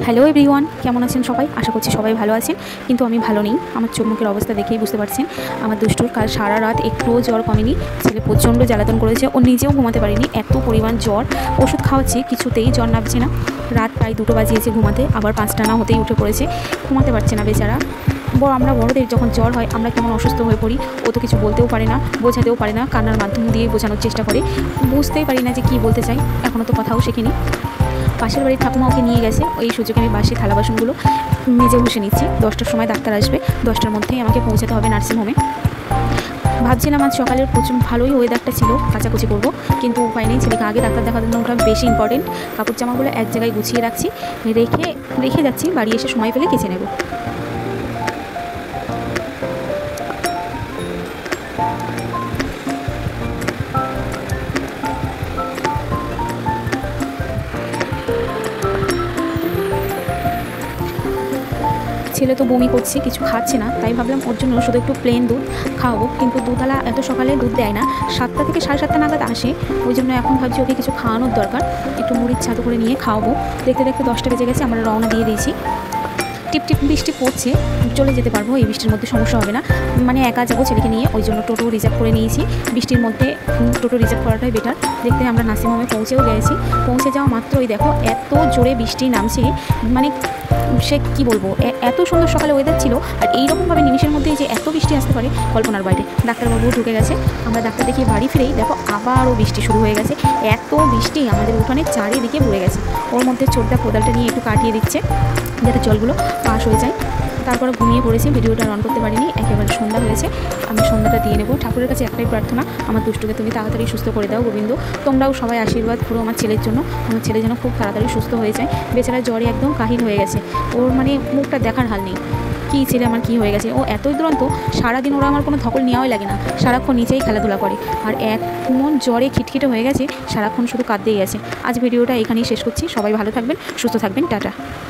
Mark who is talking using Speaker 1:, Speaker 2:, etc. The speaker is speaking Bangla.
Speaker 1: হ্যালো এভরিওয়ান, কেমন আছেন সবাই? আশা করছি সবাই ভালো আছেন, কিন্তু আমি ভালো নেই। আমার চোখ মুখের অবস্থা দেখেই বুঝতে পারছেন। আমার দুষ্টুর কাল সারা রাত একটুও জ্বর কমেনি। ছেলে প্রচণ্ড জ্বালাতন করেছে, ও নিজেও ঘুমাতে পারেনি, এত পরিমাণ জ্বর। ওষুধ খাওয়াচ্ছি, কিছুতেই জ্বর নামছে না। রাত প্রায় 2টো বাজিয়েছে ঘুমাতে, আবার 5টা না হতেই উঠে পড়েছে, ঘুমাতে পারছে না বেচারা। আমরা বড়দের যখন জ্বর হয় আমরা কেমন অসুস্থ হয়ে পড়ি, ও তো কিছু বলতেও পারে না, বোঝাতেও পারে না, কান্নার মাধ্যম দিয়ে বোঝানোর চেষ্টা করে, বুঝতেই পারি না যে কী বলতে চাই। এখনও তো কথাও শেখেনি। পাশের বাড়ির ঠাকুমা ওকে নিয়ে গেছে, ওই সুযোগে আমি বাসি থালা বাসনগুলো মেজে বসে নিচ্ছি। 10টার সময় ডাক্তার আসবে, 10টার মধ্যেই আমাকে পৌঁছাতে হবে নার্সিংহোমে। ভাবছিলাম আজ সকালের প্রচুর ভালোই ওয়েদারটা ছিল, কাচাকুচি করবো, কিন্তু উপায় নেই। ছেলেকে আগে ডাক্তার দেখানোটা বেশি ইম্পর্টেন্ট। কাপড় জামাগুলো এক জায়গায় গুছিয়ে রাখছি, রেখে যাচ্ছি, বাড়ি এসে সময় পেলে কেচে নেব। ছেলে তো বমি করছে, কিছু খাচ্ছে না, তাই ভাবলাম ওর জন্য শুধু একটু প্লেন দুধ খাওয়াবো। কিন্তু দুধওয়ালা এত সকালে দুধ দেয় না, 7টা থেকে 7:30 নাগাদ আসে। ওই জন্য এখন ভাবছি ওকে কিছু খাওয়ানোর দরকার, একটু মুড়ির ছাতু করে নিয়ে খাওয়াবো। দেখতে দেখতে 10টা বেজে গেছে, আমরা রওনা দিয়ে দিয়েছি। টিপটিপ বৃষ্টি পড়ছে, চলে যেতে পারবো, এই বৃষ্টির মধ্যে সমস্যা হবে না। মানে একা যাবো ছেলেকে নিয়ে, ওই জন্য টোটো রিজার্ভ করে নিয়েছি। বৃষ্টির মধ্যে টোটো রিজার্ভ করাটাই বেটার। দেখতে আমরা নার্সিংহোমে পৌঁছেও গেছি। পৌঁছে যাওয়া মাত্রই দেখো এত জোরে বৃষ্টি নামছে, মানে সে কী বলবো, এত সুন্দর সকালে ওয়েদার ছিল, আর এইরকমভাবে নিমিষের মধ্যেই যে এত বৃষ্টি আসতে পারে কল্পনার বাইরে। ডাক্তারবাবু ঢুকে গেছে, আমরা ডাক্তার দেখিয়ে বাড়ি ফিরেই দেখো আবারও বৃষ্টি শুরু হয়ে গেছে। এত বৃষ্টি আমাদের উঠানের চারিদিকে ভরে গেছে। ওর মধ্যে ছোটদা কোদালটা নিয়ে একটু কাটিয়ে দিচ্ছে যাতে জলগুলো পাস হয়ে যায়। তারপরে ঘুমিয়ে পড়েছি, ভিডিওটা অন করতে পারিনি, একেবারে সন্ধ্যা হয়েছে। আমি সন্ধ্যাটা দিয়ে নেবো। ঠাকুরের কাছে একটাই প্রার্থনা, আমার দুষ্টুকে তুমি তাড়াতাড়ি সুস্থ করে দাও গোবিন্দ। তোমরাও সবাই আশীর্বাদ করো আমার ছেলের জন্য, আমার ছেলে যেন খুব তাড়াতাড়ি সুস্থ হয়ে যায়। বেচারা জ্বরে একদম কাহিল হয়ে গেছে, ওর মানে মুখটা দেখার হাল নেই। কী ছেলে আমার কী হয়ে গেছে, ও এতই দুরন্ত, সারাদিন ওরা আমার কোনো ধকল নেওয়াই লাগে না, সারাক্ষণ নিচেই খেলাধুলা করে। আর এমন জ্বরে খিটখিটে হয়ে গেছে, সারাক্ষণ শুধু কাঁদতেই আছে। আজ ভিডিওটা এখানেই শেষ করছি। সবাই ভালো থাকবেন, সুস্থ থাকবেন, টাটা।